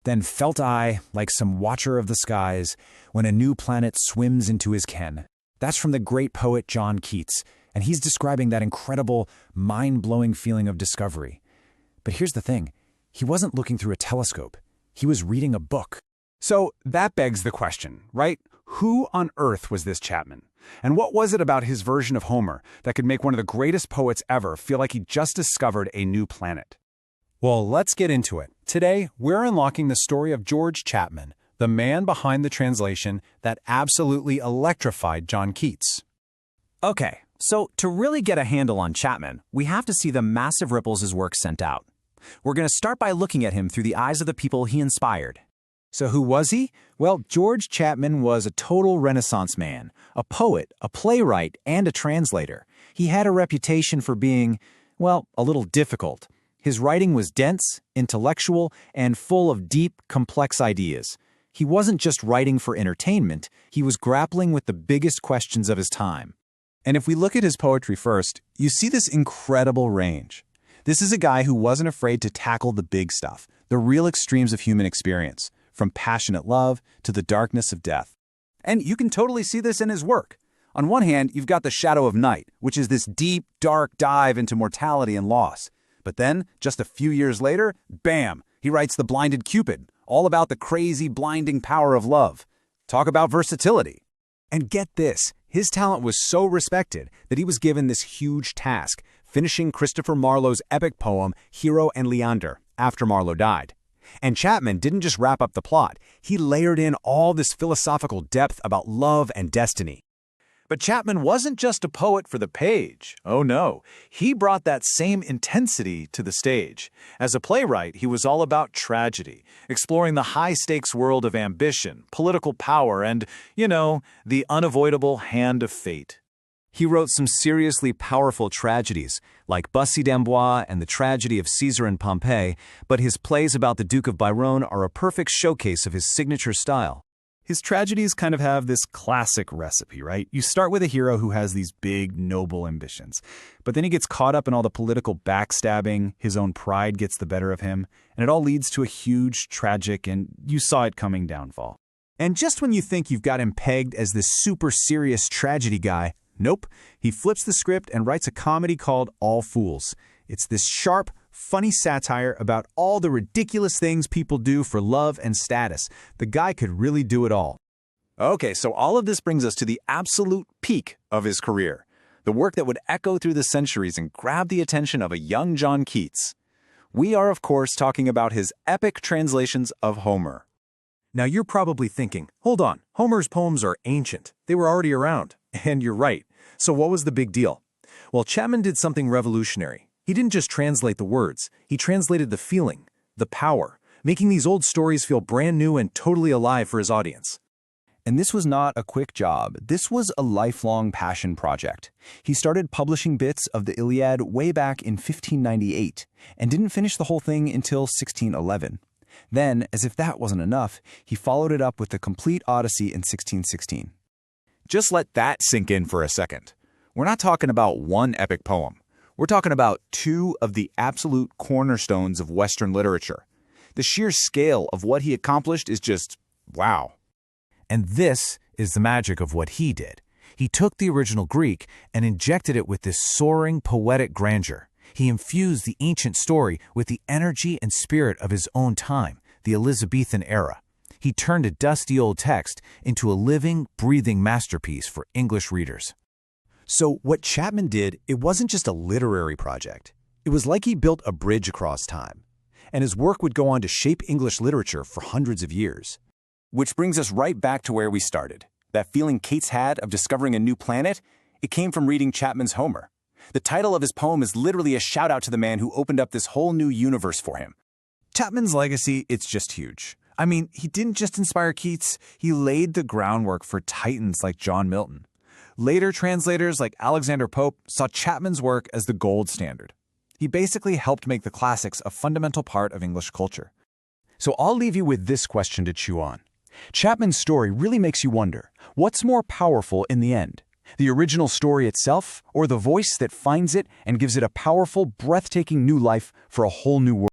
Then felt I, like some watcher of the skies, when a new planet swims into his ken. That's from the great poet John Keats, and he's describing that incredible, mind-blowing feeling of discovery. But here's the thing, he wasn't looking through a telescope. He was reading a book. So that begs the question, right? Who on earth was this Chapman? And what was it about his version of Homer that could make one of the greatest poets ever feel like he just discovered a new planet? Well, let's get into it. Today, we're unlocking the story of George Chapman, the man behind the translation that absolutely electrified John Keats. Okay, so to really get a handle on Chapman, we have to see the massive ripples his work sent out. We're going to start by looking at him through the eyes of the people he inspired. So who was he? Well, George Chapman was a total Renaissance man, a poet, a playwright, and a translator. He had a reputation for being, well, a little difficult. His writing was dense, intellectual, and full of deep, complex ideas. He wasn't just writing for entertainment, he was grappling with the biggest questions of his time. And if we look at his poetry first, you see this incredible range. This is a guy who wasn't afraid to tackle the big stuff, the real extremes of human experience, from passionate love to the darkness of death. And you can totally see this in his work. On one hand, you've got The Shadow of Night, which is this deep, dark dive into mortality and loss. But then, just a few years later, bam, he writes The Blinded Cupid, all about the crazy, blinding power of love. Talk about versatility. And get this, his talent was so respected that he was given this huge task, finishing Christopher Marlowe's epic poem, Hero and Leander, after Marlowe died. And Chapman didn't just wrap up the plot, he layered in all this philosophical depth about love and destiny. But Chapman wasn't just a poet for the page. Oh no, he brought that same intensity to the stage. As a playwright, he was all about tragedy, exploring the high-stakes world of ambition, political power, and, the unavoidable hand of fate. He wrote some seriously powerful tragedies, like Bussy d'Amboise and the Tragedy of Caesar and Pompey, but his plays about the Duke of Byron are a perfect showcase of his signature style. His tragedies kind of have this classic recipe, right? You start with a hero who has these big, noble ambitions, but then he gets caught up in all the political backstabbing, his own pride gets the better of him, and it all leads to a huge, tragic, and you-saw-it-coming downfall. And just when you think you've got him pegged as this super serious tragedy guy, nope, he flips the script and writes a comedy called All Fools. It's this sharp, funny satire about all the ridiculous things people do for love and status. The guy could really do it all. Okay, so all of this brings us to the absolute peak of his career, the work that would echo through the centuries and grab the attention of a young John Keats. We are, of course, talking about his epic translations of Homer. Now you're probably thinking, hold on, Homer's poems are ancient. They were already around. And you're right. So what was the big deal? Well, Chapman did something revolutionary. He didn't just translate the words, he translated the feeling, the power, making these old stories feel brand new and totally alive for his audience. And this was not a quick job. This was a lifelong passion project. He started publishing bits of the Iliad way back in 1598 and didn't finish the whole thing until 1611. Then, as if that wasn't enough, he followed it up with the complete Odyssey in 1616. Just let that sink in for a second. We're not talking about one epic poem. We're talking about two of the absolute cornerstones of Western literature. The sheer scale of what he accomplished is just, wow. And this is the magic of what he did. He took the original Greek and injected it with this soaring, poetic grandeur. He infused the ancient story with the energy and spirit of his own time, the Elizabethan era. He turned a dusty old text into a living, breathing masterpiece for English readers. So what Chapman did, it wasn't just a literary project. It was like he built a bridge across time. And his work would go on to shape English literature for hundreds of years. Which brings us right back to where we started. That feeling Keats had of discovering a new planet, it came from reading Chapman's Homer. The title of his poem is literally a shout-out to the man who opened up this whole new universe for him. Chapman's legacy, it's just huge. I mean, he didn't just inspire Keats, he laid the groundwork for titans like John Milton. Later translators like Alexander Pope saw Chapman's work as the gold standard. He basically helped make the classics a fundamental part of English culture. So I'll leave you with this question to chew on. Chapman's story really makes you wonder, what's more powerful in the end? The original story itself, or the voice that finds it and gives it a powerful, breathtaking new life for a whole new world?